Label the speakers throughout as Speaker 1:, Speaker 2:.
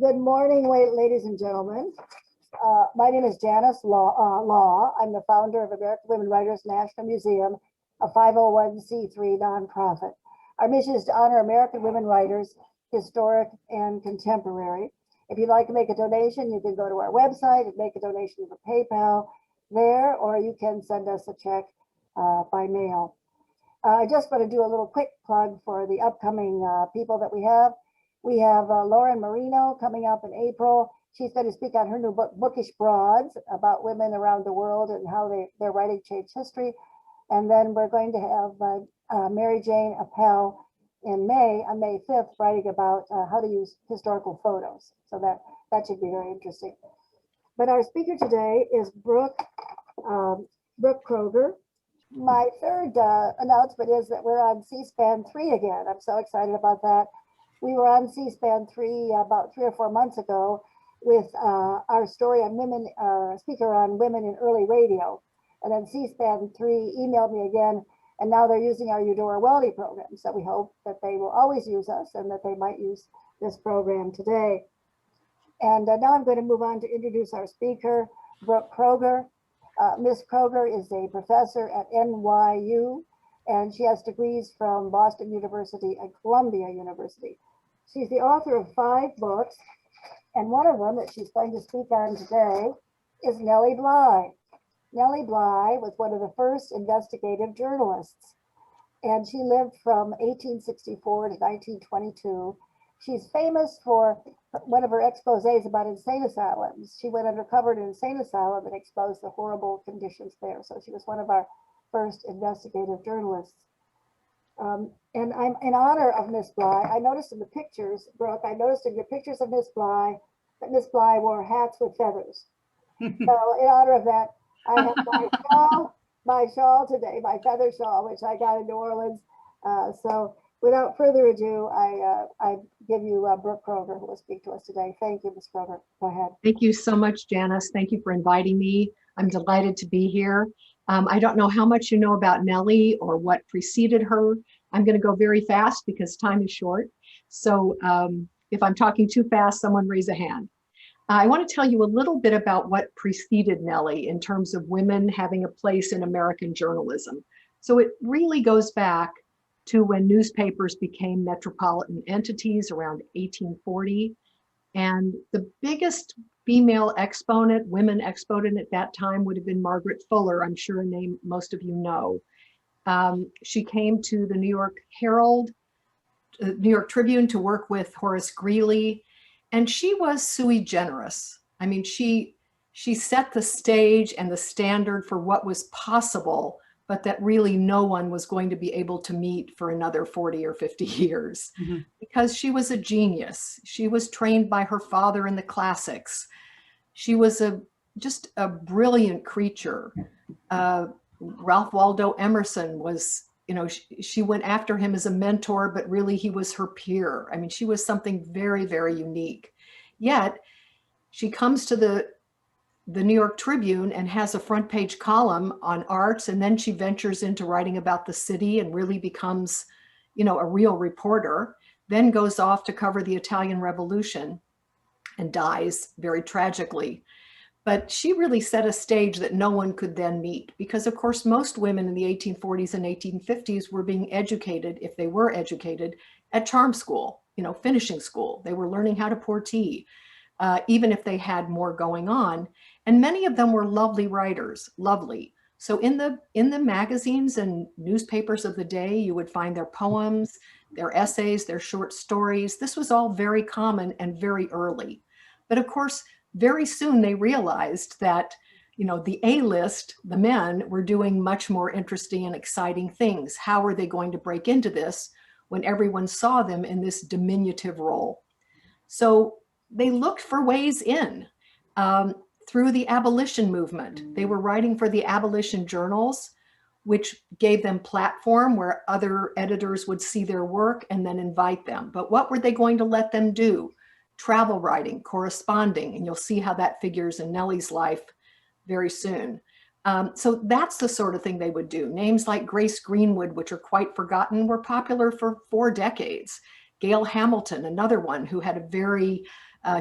Speaker 1: Good morning, ladies and gentlemen. My name is Janice Law. I'm the founder of American Women Writers National Museum, a 501c3 nonprofit. Our mission is to honor American women writers, historic and contemporary. If you'd like to make a donation, you can go to our website and make a donation for PayPal there, or you can send us a check by mail. I just want to do a little quick plug for the upcoming people that we have. We have Lauren Marino coming up in April. She's going to speak on her new book, Bookish Broads, about women around the world and how their writing changed history. And then we're going to have Mary Jane Appel in May, on May 5th, writing about how to use historical photos. So that should be very interesting. But our speaker today is Brooke Kroeger. My third announcement is that we're on C-SPAN 3 again. I'm so excited about that. We were on C-SPAN 3 about 3 or 4 months ago with our story on women, speaker on women in early radio. And then C-SPAN 3 emailed me again, and now they're using our Eudora Welty program. So we hope that they will always use us and that they might use this program today. And now I'm going to move on to introduce our speaker, Brooke Kroeger. Ms. Kroeger is a professor at NYU, and she has degrees from Boston University and Columbia University. She's the author of 5 books, and one of them that she's going to speak on today is Nellie Bly. Nellie Bly was one of the first investigative journalists, and she lived from 1864 to 1922. She's famous for one of her exposés about insane asylums. She went undercover to an insane asylum and exposed the horrible conditions there. So she was one of our first investigative journalists. And I'm in honor of Miss Bly. I noticed in the pictures, Brooke, I noticed in your pictures of Miss Bly that Miss Bly wore hats with feathers. So in honor of that, I have my shawl today, my feather shawl, which I got in New Orleans. So without further ado, I give you Brooke Kroeger, who will speak to us today. Thank you, Ms. Kroeger. Go ahead.
Speaker 2: Thank you so much, Janice. Thank you for inviting me. I'm delighted to be here. I don't know how much you know about Nellie or what preceded her. I'm going to go very fast because time is short. So if I'm talking too fast, someone raise a hand. I want to tell you a little bit about what preceded Nellie in terms of women having a place in American journalism. So it really goes back to when newspapers became metropolitan entities around 1840. And the biggest female exponent, women exponent at that time would have been Margaret Fuller. I'm sure a name most of you know. She came to the New York Herald, New York Tribune to work with Horace Greeley, and she was sui generis. I mean, she set the stage and the standard for what was possible, but that really no one was going to be able to meet for another 40 or 50 years because she was a genius. She was trained by her father in the classics. She was just a brilliant creature. Ralph Waldo Emerson was, she went after him as a mentor, but really he was her peer. I mean, she was something very, very unique. Yet she comes to the New York Tribune and has a front page column on arts, and then she ventures into writing about the city and really becomes, a real reporter, then goes off to cover the Italian Revolution and dies very tragically. But she really set a stage that no one could then meet because, of course, most women in the 1840s and 1850s were being educated, if they were educated, at charm school, finishing school. They were learning how to pour tea, even if they had more going on. And many of them were lovely writers, lovely. So in the magazines and newspapers of the day, you would find their poems, their essays, their short stories. This was all very common and very early. But of course, very soon they realized that, the A-list, the men, were doing much more interesting and exciting things. How were they going to break into this when everyone saw them in this diminutive role? So they looked for ways in. Through the abolition movement. They were writing for the abolition journals, which gave them platform where other editors would see their work and then invite them. But what were they going to let them do? Travel writing, corresponding, and you'll see how that figures in Nellie's life very soon. So that's the sort of thing they would do. Names like Grace Greenwood, which are quite forgotten, were popular for 4 decades. Gail Hamilton, another one who had a very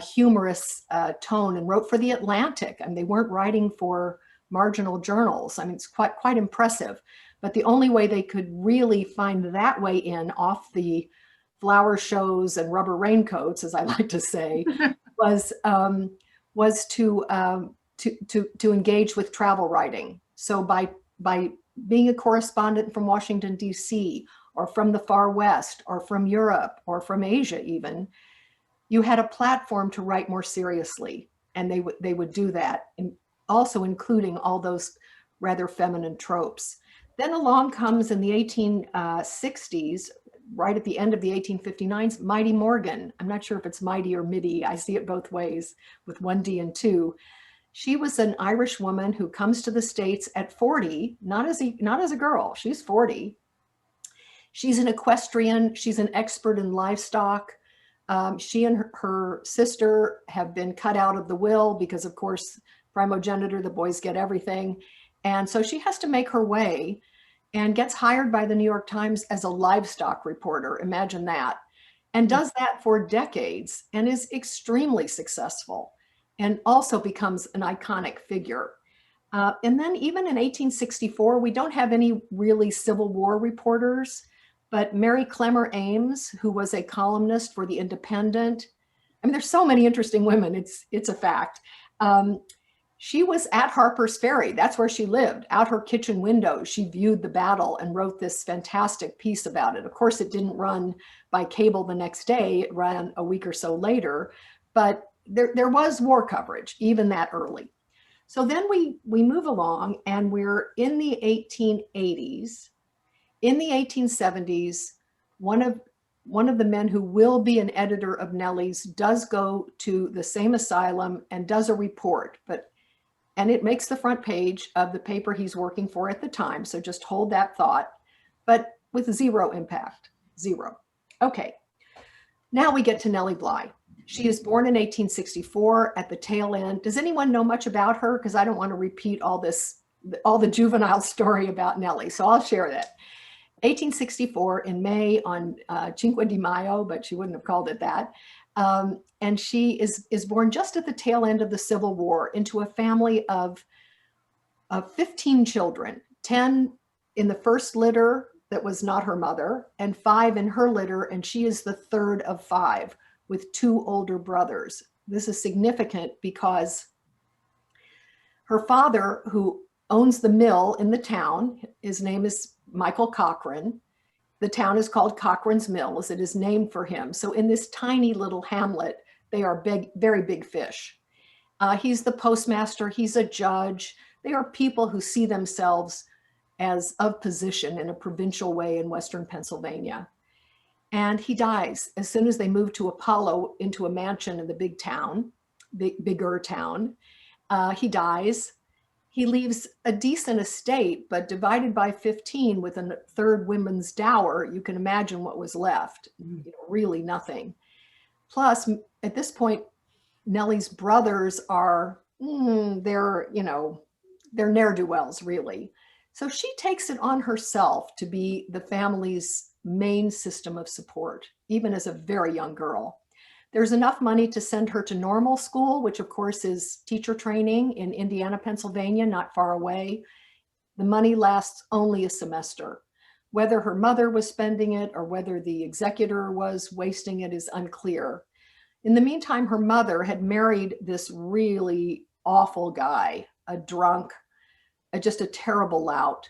Speaker 2: humorous tone, and wrote for The Atlantic. I mean, they weren't writing for marginal journals. I mean, it's quite impressive. But the only way they could really find that way in off the flower shows and rubber raincoats, as I like to say, was to engage with travel writing. So by being a correspondent from Washington, D.C., or from the far West, or from Europe, or from Asia even, you had a platform to write more seriously. And they would do that, and also including all those rather feminine tropes. Then along comes in the 1860s, right at the end of the 1859s, Mighty Morgan. I'm not sure if it's Mighty or Mitty. I see it both ways with one D and two. She was an Irish woman who comes to the States at 40, not as a girl. She's 40. She's an equestrian. She's an expert in livestock. She and her sister have been cut out of the will because, of course, primogeniture, the boys get everything. And so she has to make her way and gets hired by the New York Times as a livestock reporter. Imagine that. And does that for decades and is extremely successful, and also becomes an iconic figure. And then even in 1864, we don't have any really Civil War reporters, but Mary Clemmer Ames, who was a columnist for The Independent. I mean, there's so many interesting women, it's a fact. She was at Harper's Ferry. That's where she lived. Out her kitchen window, she viewed the battle and wrote this fantastic piece about it. Of course, it didn't run by cable the next day. It ran a week or so later, but there was war coverage even that early. So then we move along, and we're in the 1880s. In the 1870s, one of the men who will be an editor of Nellie's does go to the same asylum and does a report, and it makes the front page of the paper he's working for at the time. So just hold that thought, but with zero impact, zero. Okay, now we get to Nellie Bly. She is born in 1864 at the tail end. Does anyone know much about her? Because I don't want to repeat all the juvenile story about Nellie, so I'll share that. 1864 in May on Cinque de Mayo, but she wouldn't have called it that. And she is born just at the tail end of the Civil War into a family of 15 children, 10 in the first litter that was not her mother, and 5 in her litter, and she is the third of 5 with 2 older brothers. This is significant because her father, who owns the mill in the town, his name is Michael Cochran. The town is called Cochran's Mills. It is named for him. So in this tiny little hamlet, they are big, very big fish. He's the postmaster. He's a judge. They are people who see themselves as of position in a provincial way in Western Pennsylvania. And he dies as soon as they move to Apollo into a mansion in the big town, bigger town. He dies. He leaves a decent estate, but divided by 15 with a third woman's dower, you can imagine what was left, really nothing. Plus, at this point, Nellie's brothers are, they're ne'er-do-wells, really. So she takes it on herself to be the family's main system of support, even as a very young girl. There's enough money to send her to normal school, which of course is teacher training in Indiana, Pennsylvania, not far away. The money lasts only a semester. Whether her mother was spending it or whether the executor was wasting it is unclear. In the meantime, her mother had married this really awful guy, a drunk, just a terrible lout.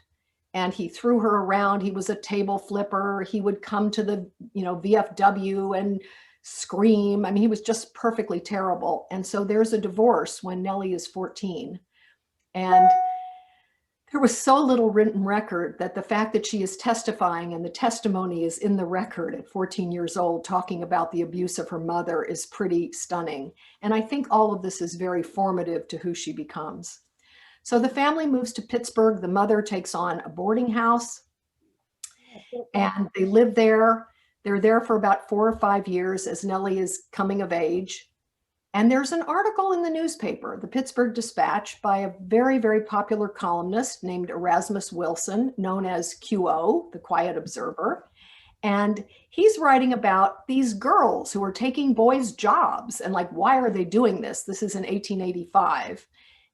Speaker 2: And he threw her around. He was a table flipper. He would come to the, VFW and scream. I mean, he was just perfectly terrible. And so there's a divorce when Nellie is 14. And there was so little written record that the fact that she is testifying and the testimony is in the record at 14 years old, talking about the abuse of her mother, is pretty stunning. And I think all of this is very formative to who she becomes. So the family moves to Pittsburgh. The mother takes on a boarding house and they live there. They're there for about 4 or 5 years as Nellie is coming of age. And there's an article in the newspaper, the Pittsburgh Dispatch, by a very, very popular columnist named Erasmus Wilson, known as QO, the Quiet Observer. And he's writing about these girls who are taking boys' jobs and like, why are they doing this? This is in 1885.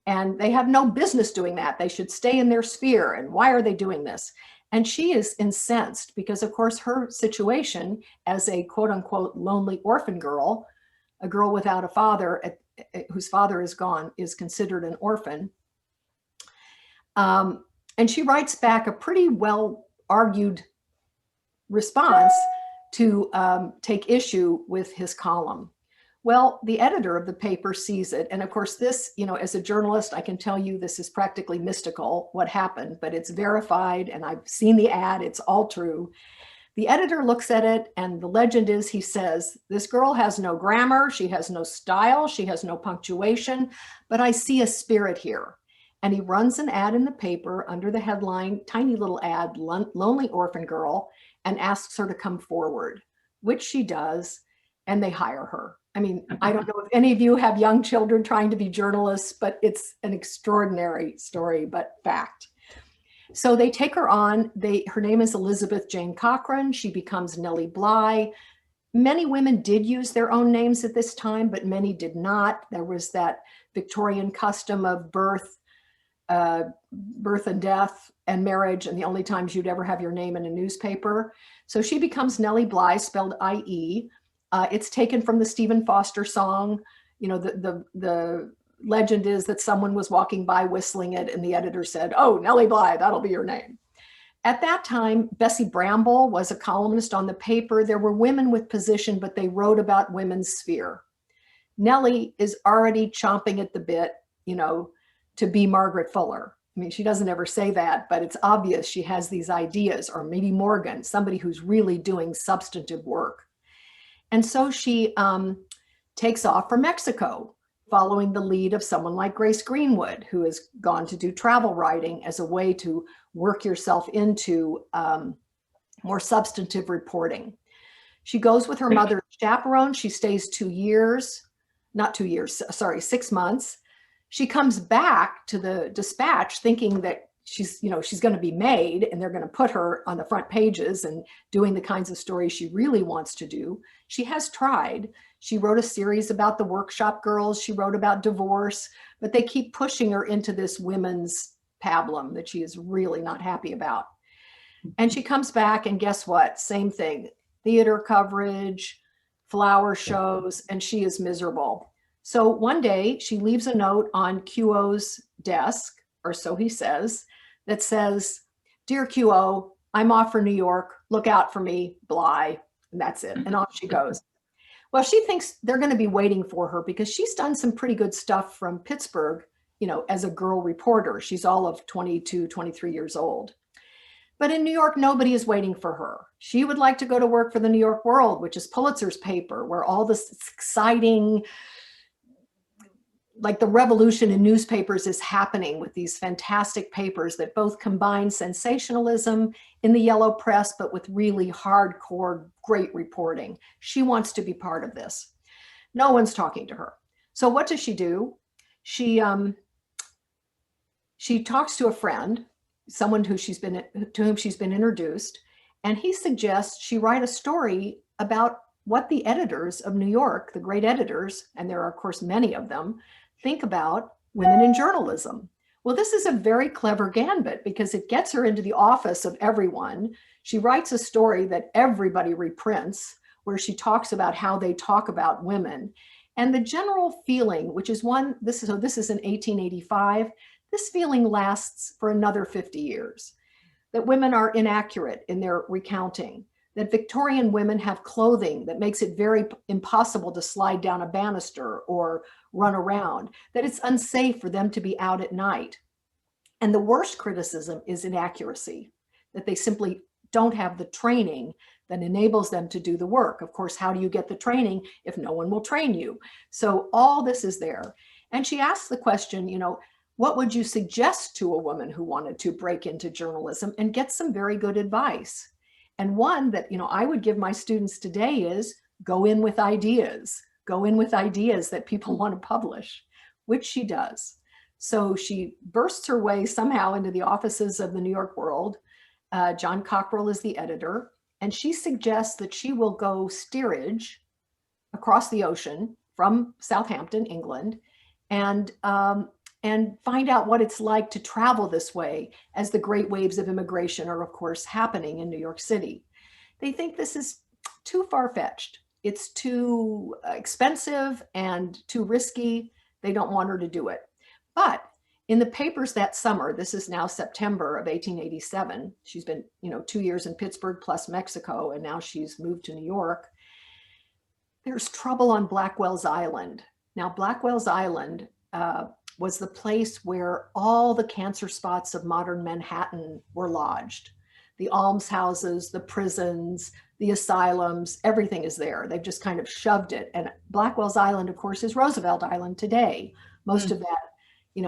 Speaker 2: And they have no business doing that. They should stay in their sphere. And why are they doing this? And she is incensed because, of course, her situation as a quote unquote lonely orphan girl, a girl without a father whose father is gone, is considered an orphan. And she writes back a pretty well argued response to take issue with his column. Well, the editor of the paper sees it. And of course, this, as a journalist, I can tell you this is practically mystical what happened, but it's verified and I've seen the ad, it's all true. The editor looks at it and the legend is, he says, this girl has no grammar, she has no style, she has no punctuation, but I see a spirit here. And he runs an ad in the paper under the headline, tiny little ad, Lonely Orphan Girl, and asks her to come forward, which she does, and they hire her. I mean, I don't know if any of you have young children trying to be journalists, but it's an extraordinary story, but fact. So they take her on. Her name is Elizabeth Jane Cochran. She becomes Nellie Bly. Many women did use their own names at this time, but many did not. There was that Victorian custom of birth and death and marriage, and the only times you'd ever have your name in a newspaper. So she becomes Nellie Bly, spelled I-E. It's taken from the Stephen Foster song. The legend is that someone was walking by whistling it and the editor said, "Oh, Nellie Bly, that'll be your name." At that time, Bessie Bramble was a columnist on the paper. There were women with position, but they wrote about women's sphere. Nellie is already chomping at the bit, to be Margaret Fuller. I mean, she doesn't ever say that, but it's obvious she has these ideas, or maybe Morgan, somebody who's really doing substantive work. And so she takes off for Mexico, following the lead of someone like Grace Greenwood, who has gone to do travel writing as a way to work yourself into more substantive reporting. She goes with her mother chaperone. She stays 6 months. She comes back to the Dispatch thinking that she's going to be made and they're going to put her on the front pages and doing the kinds of stories she really wants to do. She has tried. She wrote a series about the workshop girls. She wrote about divorce, but they keep pushing her into this women's pablum that she is really not happy about. And she comes back and guess what? Same thing, theater coverage, flower shows, and she is miserable. So one day she leaves a note on QO's desk, or so he says, that says, "Dear QO, I'm off for New York. Look out for me, Bly." And that's it. And off she goes. Well, she thinks they're going to be waiting for her because she's done some pretty good stuff from Pittsburgh, as a girl reporter. She's all of 22, 23 years old. But in New York, nobody is waiting for her. She would like to go to work for the New York World, which is Pulitzer's paper, where all this exciting, like the revolution in newspapers is happening with these fantastic papers that both combine sensationalism in the yellow press, but with really hardcore, great reporting. She wants to be part of this. No one's talking to her. So what does she do? She talks to a friend, someone to whom she's been introduced, and he suggests she write a story about what the editors of New York, the great editors, and there are of course many of them, think about women in journalism. Well, this is a very clever gambit because it gets her into the office of everyone. She writes a story that everybody reprints where she talks about how they talk about women. And the general feeling, which is this is in 1885, this feeling lasts for another 50 years, that women are inaccurate in their recounting, that Victorian women have clothing that makes it very impossible to slide down a banister or run around, that it's unsafe for them to be out at night. And the worst criticism is inaccuracy, that they simply don't have the training that enables them to do the work. Of course, how do you get the training if no one will train you? So all this is there. And she asks the question, what would you suggest to a woman who wanted to break into journalism, and get some very good advice? And one that, I would give my students today is go in with ideas. Go in with ideas that people want to publish, which she does. So she bursts her way somehow into the offices of the New York World. John Cockrell is the editor. And she suggests that she will go steerage across the ocean from Southampton, England, and find out what it's like to travel this way as the great waves of immigration are, of course, happening in New York City. They think this is too far-fetched. It's too expensive and too risky. They don't want her to do it. But in the papers that summer, this is now September of 1887, she's been, 2 years in Pittsburgh plus Mexico, and now she's moved to New York. There's trouble on Blackwell's Island. Now, Blackwell's Island was the place where all the cancer spots of modern Manhattan were lodged. The almshouses, the prisons, the asylums, everything is there. They've just kind of shoved it. And Blackwell's Island, of course, is Roosevelt Island today. Most of that,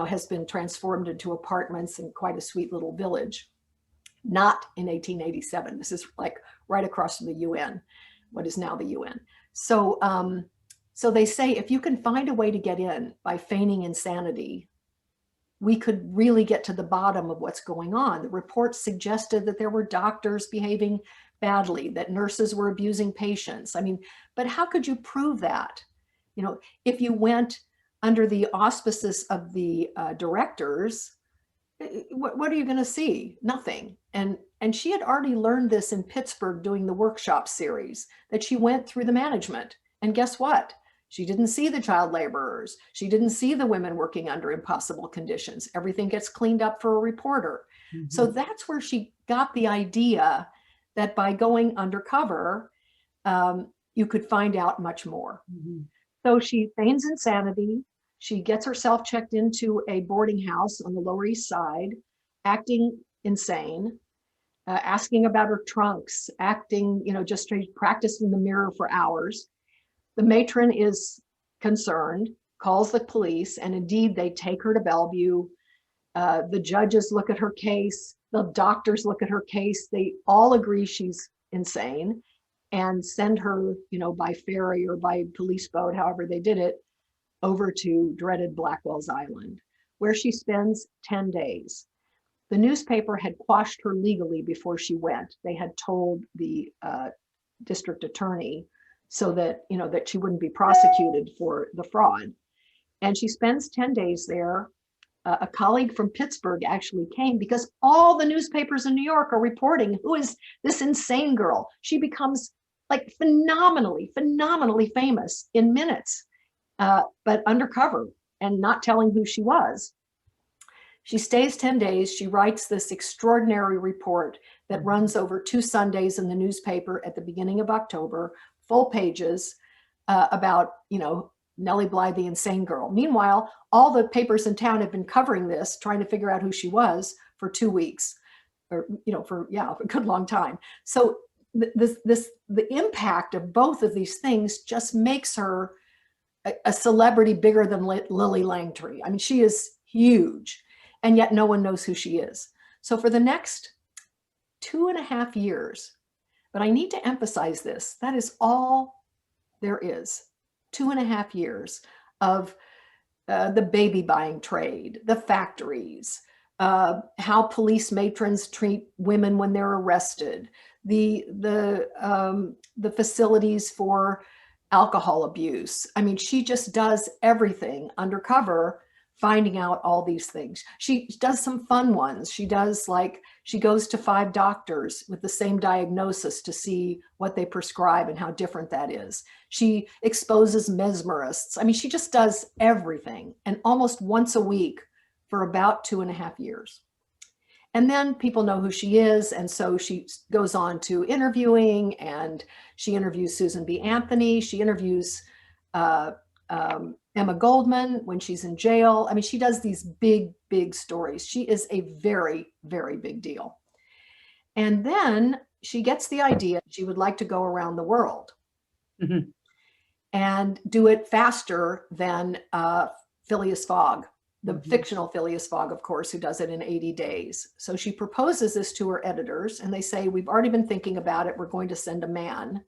Speaker 2: has been transformed into apartments and quite a sweet little village. Not in 1887. This is like right across from the UN, what is now the UN. So, so they say, if you can find a way to get in by feigning insanity, we could really get to the bottom of what's going on. The reports suggested that there were doctors behaving badly, that nurses were abusing patients. I mean, but how could you prove that? If you went under the auspices of the directors, what are you going to see? Nothing. And she had already learned this in Pittsburgh doing the workshop series, that she went through the management. And guess what? She didn't see the child laborers. She didn't see the women working under impossible conditions. Everything gets cleaned up for a reporter. Mm-hmm. So that's where she got the idea that by going undercover, you could find out much more. Mm-hmm. So she feigns insanity. She gets herself checked into a boarding house on the Lower East Side, acting insane, asking about her trunks, acting, just practicing the mirror for hours. The matron is concerned, calls the police, and indeed they take her to Bellevue. The judges look at her case, the doctors look at her case. They all agree she's insane and send her, by ferry or by police boat, however they did it, over to dreaded Blackwell's Island, where she spends 10 days. The newspaper had quashed her legally before she went. They had told the district attorney so that, that she wouldn't be prosecuted for the fraud. And she spends 10 days there. A colleague from Pittsburgh actually came because all the newspapers in New York are reporting, who is this insane girl? She becomes like phenomenally famous in minutes, but undercover and not telling who she was. She stays 10 days. She writes this extraordinary report that runs over 2 Sundays in the newspaper at the beginning of October, full pages about, Nellie Bly, the insane girl. Meanwhile, all the papers in town have been covering this, trying to figure out who she was for 2 weeks, or, for a good long time. So the impact of both of these things just makes her a celebrity bigger than Lily Langtry. I mean, she is huge, and yet no one knows who she is. So for the next 2.5 years, but I need to emphasize this, that is all there is. 2.5 years of the baby buying trade, the factories, how police matrons treat women when they're arrested, the facilities for alcohol abuse. I mean, she just does everything undercover, finding out all these things. She does some fun ones. She goes to 5 doctors with the same diagnosis to see what they prescribe and how different that is. She exposes mesmerists. I mean, she just does everything, and almost once a week for about 2.5 years. And then people know who she is. And so she goes on to interviewing, and she interviews Susan B. Anthony. She interviews Emma Goldman when she's in jail. I mean, she does these big stories. She is a very, very big deal. And then she gets the idea she would like to go around the world and do it faster than Phileas Fogg, the fictional Phileas Fogg, of course, who does it in 80 days. So she proposes this to her editors, and they say, we've already been thinking about it. We're going to send a man.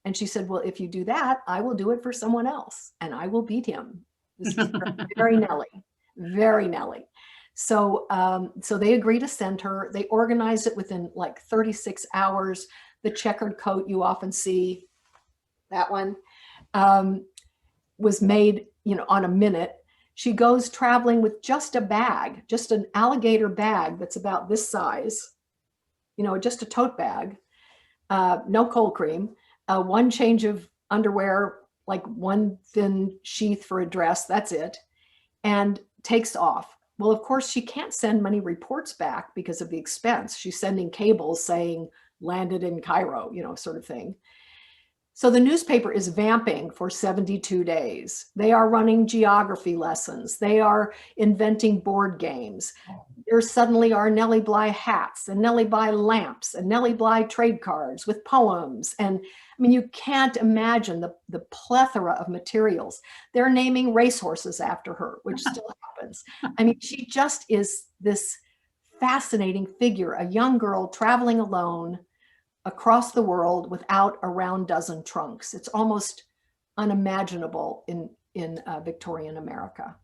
Speaker 2: And she said, well, if you do that, I will do it for someone else, and I will beat him. This is very Nellie, very Nellie. So, so they agree to send her. They organize it within like 36 hours. the checkered coat you often see, that one, was made, on a minute. She goes traveling with just a bag, just an alligator bag that's about this size, just a tote bag, no cold cream, one change of underwear, like one thin sheath for a dress, that's it, and takes off. Well, of course, she can't send many reports back because of the expense. She's sending cables saying landed in Cairo, sort of thing. So the newspaper is vamping for 72 days. They are running geography lessons. They are inventing board games. There suddenly are Nellie Bly hats and Nellie Bly lamps and Nellie Bly trade cards with poems. And I mean, you can't imagine the plethora of materials. They're naming racehorses after her, which still happens. I mean, she just is this fascinating figure, a young girl traveling alone across the world without a round dozen trunks. It's almost unimaginable in Victorian America.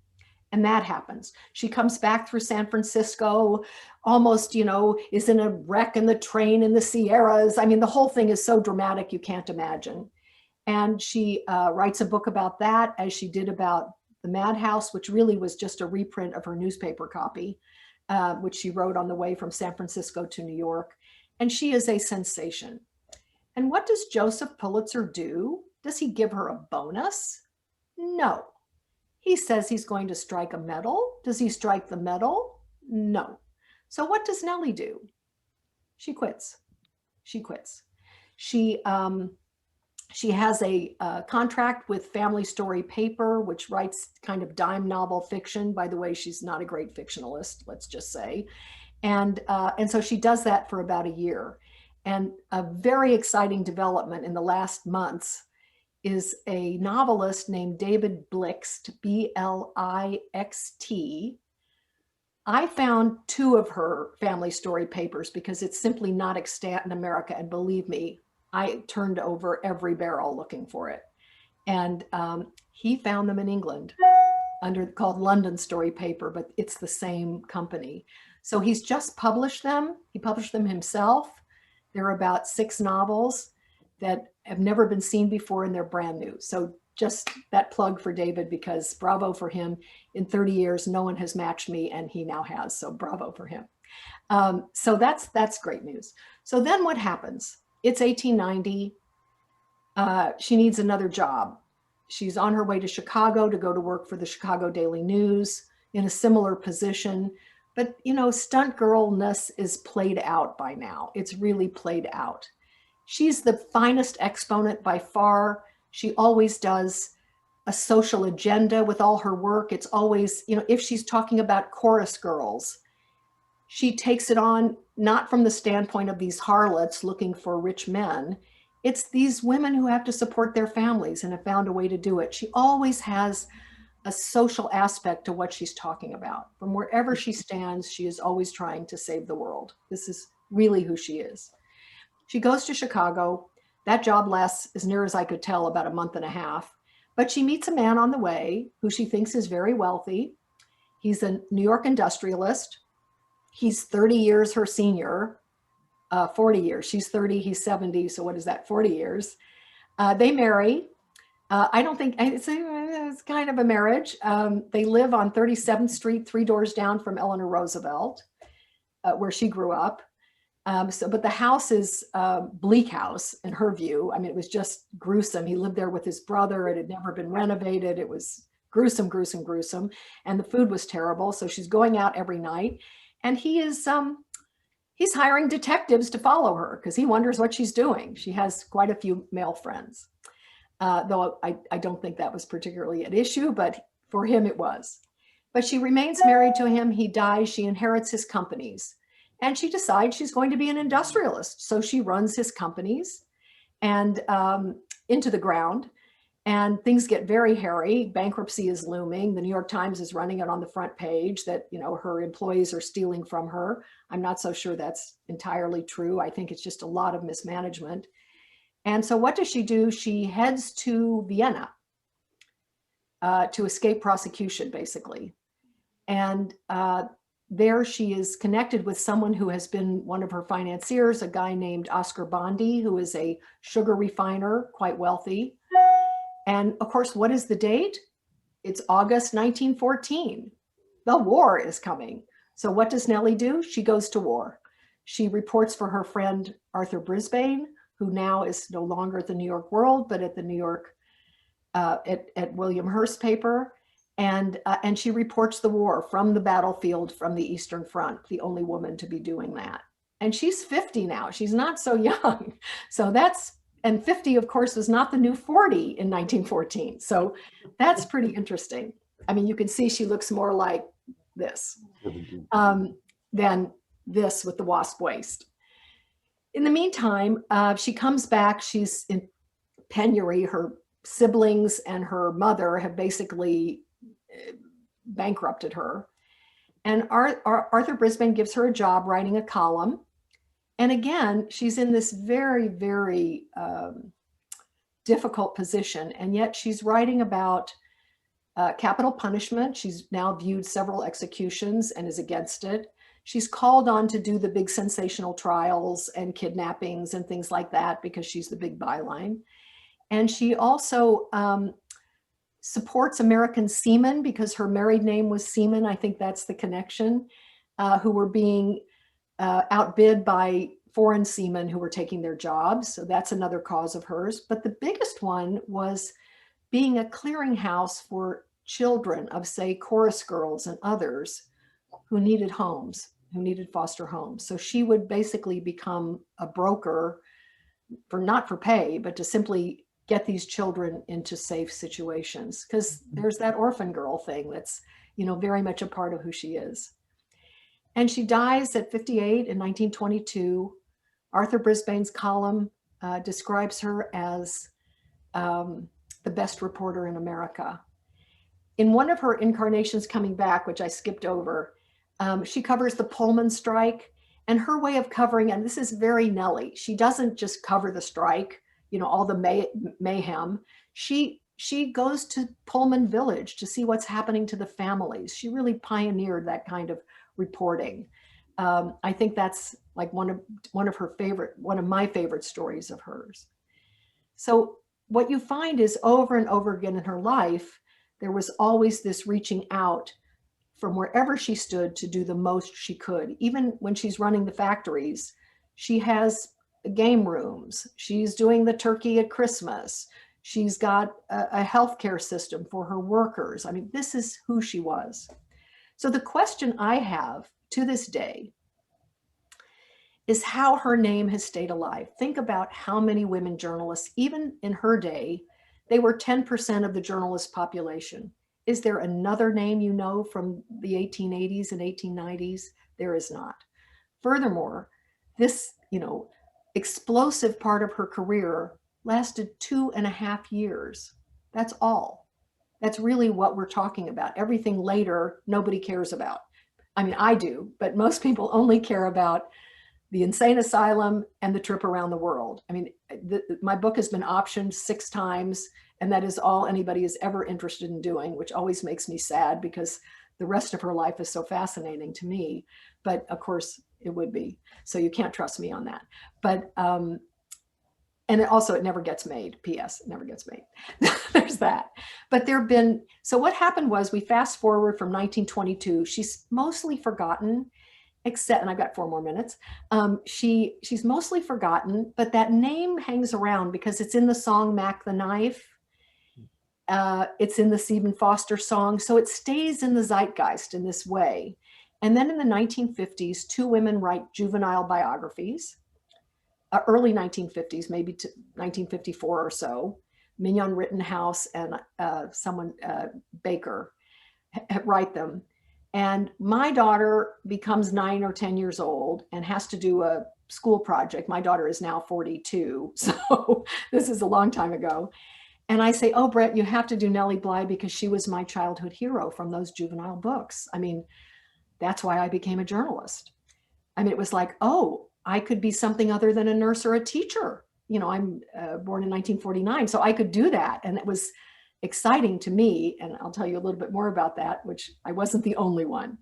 Speaker 2: And that happens. She comes back through San Francisco, almost, is in a wreck in the train in the Sierras. I mean, the whole thing is so dramatic, you can't imagine. And she writes a book about that, as she did about the Madhouse, which really was just a reprint of her newspaper copy, which she wrote on the way from San Francisco to New York. And she is a sensation. And what does Joseph Pulitzer do? Does he give her a bonus? No. He says he's going to strike a medal. Does he strike the medal? No. So what does Nellie do? She quits. She quits. She has a contract with Family Story Paper, which writes kind of dime novel fiction. By the way, she's not a great fictionalist, let's just say. And so she does that for about a year. And a very exciting development in the last months is a novelist named David Blixt, B-L-I-X-T. I found 2 of her Family Story papers because it's simply not extant in America. And believe me, I turned over every barrel looking for it. And he found them in England called London Story Paper, but it's the same company. So he's just published them. He published them himself. There are about 6 novels that have never been seen before, and they're brand new. So just that plug for David, because bravo for him. In 30 years, no one has matched me, and he now has. So bravo for him. So that's great news. So then what happens? It's 1890. She needs another job. She's on her way to Chicago to go to work for the Chicago Daily News in a similar position. But, stunt girlness is played out by now. It's really played out. She's the finest exponent by far. She always does a social agenda with all her work. It's always, if she's talking about chorus girls, she takes it on not from the standpoint of these harlots looking for rich men. It's these women who have to support their families and have found a way to do it. She always has a social aspect to what she's talking about. From wherever she stands, she is always trying to save the world. This is really who she is. She goes to Chicago. That job lasts, as near as I could tell, about a month and a half. But she meets a man on the way who she thinks is very wealthy. He's a New York industrialist. He's 30 years her senior, 40 years. She's 30, he's 70. So what is that, 40 years? They marry. I don't think it's kind of a marriage. They live on 37th Street, 3 doors down from Eleanor Roosevelt, where she grew up. But the house is bleak house in her view. I mean, it was just gruesome. He lived there with his brother. It had never been renovated. It was gruesome, gruesome, gruesome. And the food was terrible. So she's going out every night. And he's hiring detectives to follow her because he wonders what she's doing. She has quite a few male friends. Though I don't think that was particularly an issue, but for him it was. But she remains married to him. He dies. She inherits his companies. And she decides she's going to be an industrialist. So she runs his companies and into the ground. And things get very hairy. Bankruptcy is looming. The New York Times is running it on the front page that, her employees are stealing from her. I'm not so sure that's entirely true. I think it's just a lot of mismanagement. And so what does she do? She heads to Vienna to escape prosecution, basically. And there she is connected with someone who has been one of her financiers, a guy named Oscar Bondi, who is a sugar refiner, quite wealthy. And of course, what is the date? It's August 1914. The war is coming. So what does Nellie do? She goes to war. She reports for her friend Arthur Brisbane, who now is no longer at the New York World, but at the New York, at William Hearst paper. And she reports the war from the battlefield, from the Eastern Front, the only woman to be doing that. And she's 50 now. She's not so young. So and 50, of course, was not the new 40 in 1914. So that's pretty interesting. I mean, you can see she looks more like this than this with the wasp waist. In the meantime, she comes back. She's in penury. Her siblings and her mother have basically bankrupted her. And Arthur Brisbane gives her a job writing a column. And again, she's in this very, very difficult position. And yet she's writing about capital punishment. She's now viewed several executions and is against it. She's called on to do the big sensational trials and kidnappings and things like that because she's the big byline. And she also supports American seamen because her married name was Seaman. I think that's the connection, who were being outbid by foreign seamen who were taking their jobs. So that's another cause of hers. But the biggest one was being a clearinghouse for children of, say, chorus girls and others who needed homes, who needed foster homes. So she would basically become a broker not for pay, but to simply get these children into safe situations. Because there's that orphan girl thing that's, very much a part of who she is. And she dies at 58 in 1922. Arthur Brisbane's column describes her as the best reporter in America. In one of her incarnations coming back, which I skipped over, she covers the Pullman strike, and her way of covering, and this is very Nellie, she doesn't just cover the strike, all the mayhem. She goes to Pullman Village to see what's happening to the families. She really pioneered that kind of reporting. I think that's like one of my favorite stories of hers. So what you find is over and over again in her life, there was always this reaching out from wherever she stood to do the most she could. Even when she's running the factories, she has game rooms. She's doing the turkey at Christmas. She's got a healthcare system for her workers. I mean, this is who she was. So the question I have to this day is how her name has stayed alive. Think about how many women journalists, even in her day, they were 10% of the journalist population. Is there another name from the 1880s and 1890s? There is not. Furthermore, this, explosive part of her career lasted 2.5 years. That's all. That's really what we're talking about. Everything later, nobody cares about. I mean, I do, but most people only care about the insane asylum and the trip around the world. I mean, my book has been optioned 6 times, and that is all anybody is ever interested in doing, which always makes me sad because the rest of her life is so fascinating to me. But of course, it would be. So you can't trust me on that. But, and it never gets made. P.S. It never gets made. There's that. But so what happened was we fast forward from 1922. She's mostly forgotten, except, and I've got 4 more minutes. She's mostly forgotten, but that name hangs around because it's in the song Mac the Knife. It's in the Stephen Foster song. So it stays in the zeitgeist in this way. And then in the 1950s, 2 women write juvenile biographies. Early 1950s, maybe to 1954 or so. Mignon Rittenhouse and Baker write them. And my daughter becomes 9 or 10 years old and has to do a school project. My daughter is now 42, so this is a long time ago. And I say, oh, Brett, you have to do Nellie Bly because she was my childhood hero from those juvenile books. I mean, that's why I became a journalist. I mean, it was like, oh, I could be something other than a nurse or a teacher. I'm born in 1949, so I could do that. And it was exciting to me. And I'll tell you a little bit more about that, which I wasn't the only one.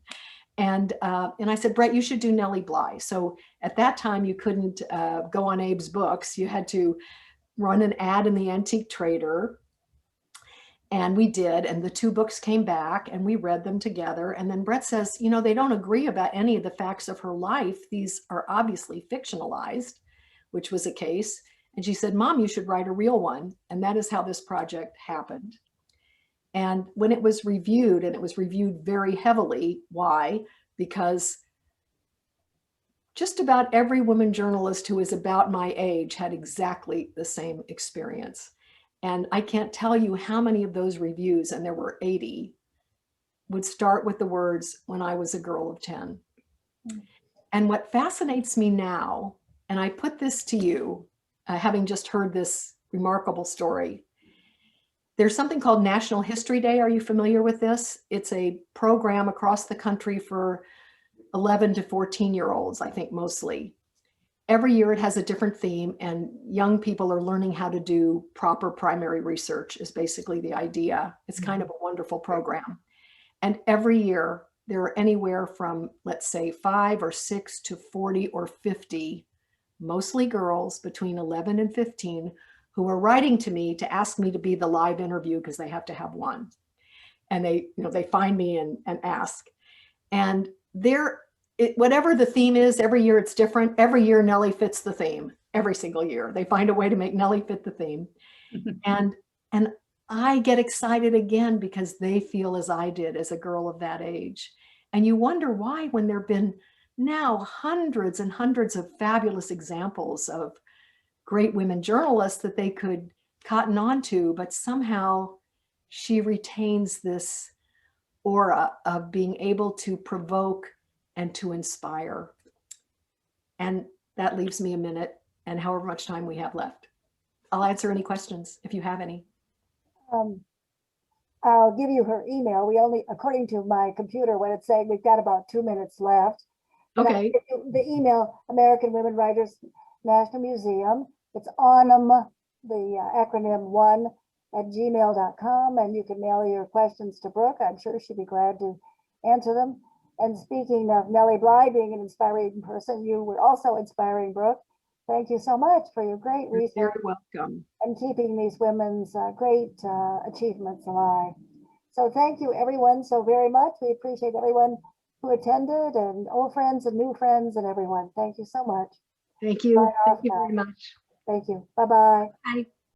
Speaker 2: And I said, Brett, you should do Nellie Bly. So at that time, you couldn't go on Abe's books. You had to run an ad in the Antique Trader. And we did. And the two books came back and we read them together. And then Brett says, you know, they don't agree about any of the facts of her life. These are obviously fictionalized, which was a case. And she said, Mom, you should write a real one. And that is how this project happened. And when it was reviewed, and it was reviewed very heavily, why? Because just about every woman journalist who is about my age had exactly the same experience. And I can't tell you how many of those reviews, and there were 80, would start with the words, when I was a girl of 10. And what fascinates me now, and I put this to you, having just heard this remarkable story, there's something called National History Day. Are you familiar with this? It's a program across the country for 11 to 14-year-olds, I think mostly. Every year it has a different theme, and young people are learning how to do proper primary research is basically the idea. It's kind of a wonderful program. And every year there are anywhere from, let's say, 5 or 6 to 40 or 50, mostly girls between 11 and 15, who are writing to me to ask me to be the live interview because they have to have one. And they find me and ask. And whatever the theme is, every year it's different. Every year Nellie fits the theme. Every single year they find a way to make Nellie fit the theme. And I get excited again because they feel as I did as a girl of that age. And you wonder why, when there've been now hundreds and hundreds of fabulous examples of great women journalists that they could cotton on to, but somehow she retains this aura of being able to provoke and to inspire. And that leaves me a minute and however much time we have left. I'll answer any questions if you have any.
Speaker 1: I'll give you her email. We only, according to my computer, what it's saying, we've got about 2 minutes left. But
Speaker 2: Okay.
Speaker 1: The email, American Women Writers National Museum. It's ONM, the acronym 1 at gmail.com, and you can mail your questions to Brooke. I'm sure she'd be glad to answer them. And speaking of Nellie Bly being an inspiring person, you were also inspiring, Brooke. Thank you so much for your great research.
Speaker 2: You're very welcome.
Speaker 1: And keeping these women's great achievements alive. So thank you everyone so very much. We appreciate everyone who attended, and old friends and new friends and everyone. Thank you so much.
Speaker 2: Thank you. Thank you very much.
Speaker 1: Thank you. Bye-bye.
Speaker 2: Bye.